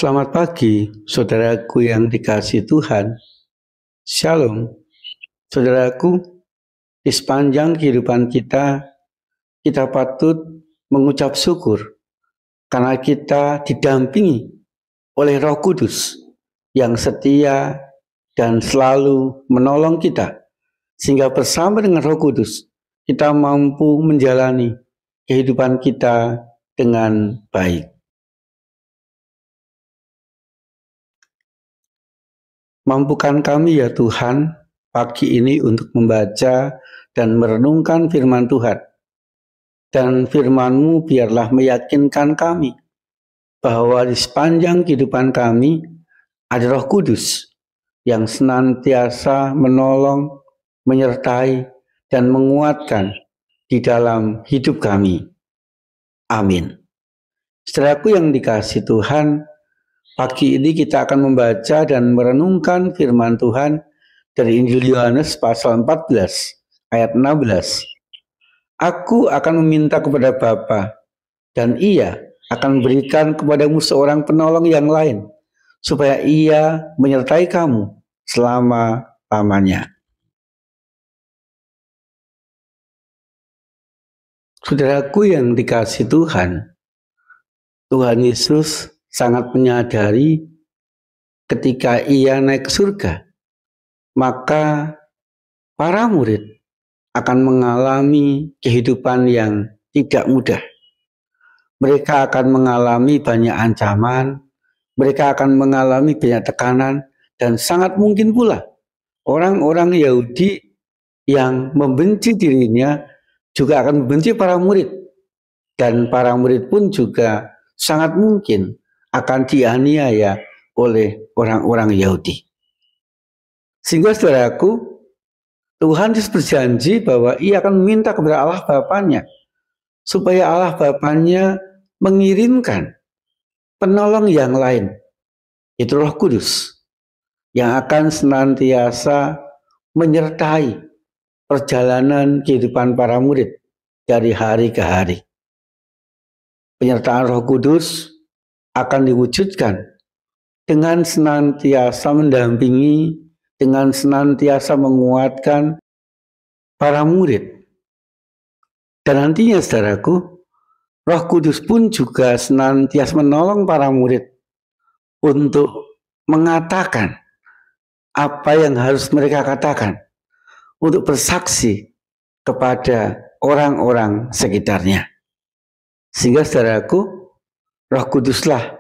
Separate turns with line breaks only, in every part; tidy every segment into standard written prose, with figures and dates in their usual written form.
Selamat pagi, saudaraku yang dikasihi Tuhan. Shalom, saudaraku. Di sepanjang kehidupan kita patut mengucap syukur karena kita didampingi oleh Roh Kudus yang setia dan selalu menolong kita, sehingga bersama dengan Roh Kudus kita mampu menjalani kehidupan kita dengan baik. Mampukan kami ya Tuhan pagi ini untuk membaca dan merenungkan firman Tuhan. Dan firman-Mu biarlah meyakinkan kami bahwa di sepanjang kehidupan kami ada Roh Kudus yang senantiasa menolong, menyertai, dan menguatkan di dalam hidup kami. Amin. Saudaraku yang dikasihi Tuhan, pagi ini kita akan membaca dan merenungkan firman Tuhan dari Injil Yohanes pasal 14 ayat 16. Aku akan meminta kepada Bapa dan Ia akan memberikan kepadamu seorang penolong yang lain supaya Ia menyertai kamu selama-lamanya. Saudaraku yang dikasihi Tuhan, Tuhan Yesus sangat menyadari ketika Ia naik ke surga, maka para murid akan mengalami kehidupan yang tidak mudah. Mereka akan mengalami banyak ancaman, mereka akan mengalami banyak tekanan, dan sangat mungkin pula orang-orang Yahudi yang membenci dirinya juga akan membenci para murid. Dan para murid pun juga sangat mungkin akan dianiaya oleh orang-orang Yahudi. Sehingga saudaraku, Tuhan Yesus berjanji bahwa Ia akan meminta kepada Allah Bapanya supaya Allah Bapanya mengirimkan penolong yang lain, itu Roh Kudus, yang akan senantiasa menyertai perjalanan kehidupan para murid dari hari ke hari. Penyertaan Roh Kudus akan diwujudkan dengan senantiasa mendampingi, dengan senantiasa menguatkan para murid. Dan nantinya saudaraku, Roh Kudus pun juga senantiasa menolong para murid untuk mengatakan apa yang harus mereka katakan, untuk bersaksi kepada orang-orang sekitarnya. Sehingga saudaraku, Roh Kuduslah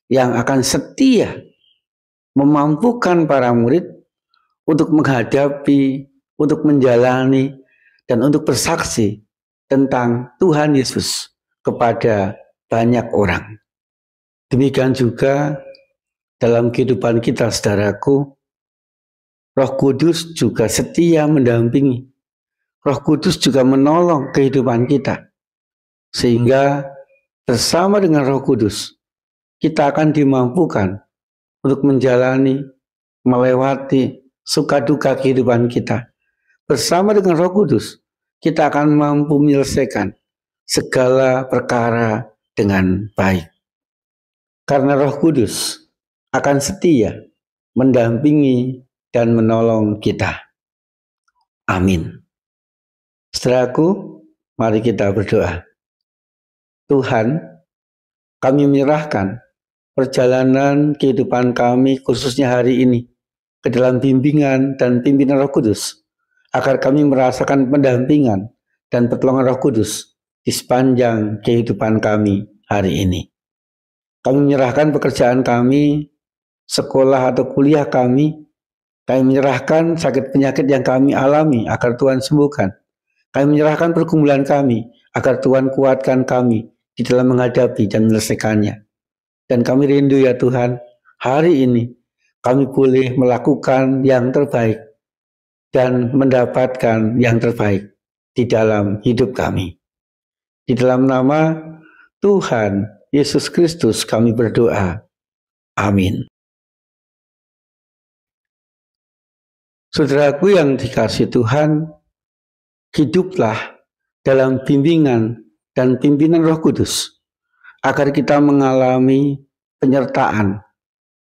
yang akan setia memampukan para murid untuk menghadapi, untuk menjalani, dan untuk bersaksi tentang Tuhan Yesus kepada banyak orang. Demikian juga dalam kehidupan kita, saudaraku, Roh Kudus juga setia mendampingi. Roh Kudus juga menolong kehidupan kita. Sehingga bersama dengan Roh Kudus, kita akan dimampukan untuk menjalani, melewati suka duka kehidupan kita. Bersama dengan Roh Kudus, kita akan mampu menyelesaikan segala perkara dengan baik. Karena Roh Kudus akan setia mendampingi dan menolong kita. Amin. Saudaraku, mari kita berdoa. Tuhan, kami menyerahkan perjalanan kehidupan kami khususnya hari ini ke dalam bimbingan dan pimpinan Roh Kudus, agar kami merasakan pendampingan dan pertolongan Roh Kudus di sepanjang kehidupan kami hari ini. Kami menyerahkan pekerjaan kami, sekolah atau kuliah kami menyerahkan sakit penyakit yang kami alami agar Tuhan sembuhkan. Kami menyerahkan pergumulan kami agar Tuhan kuatkan kami di dalam menghadapi dan menyelesaikannya. Dan kami rindu ya Tuhan, hari ini kami boleh melakukan yang terbaik dan mendapatkan yang terbaik di dalam hidup kami. Di dalam nama Tuhan Yesus Kristus kami berdoa. Amin. Saudaraku yang dikasihi Tuhan, hiduplah dalam bimbingan dan pimpinan Roh Kudus, agar kita mengalami penyertaan,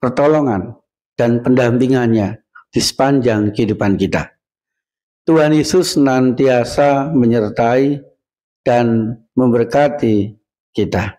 pertolongan, dan pendampingannya di sepanjang kehidupan kita. Tuhan Yesus senantiasa menyertai dan memberkati kita.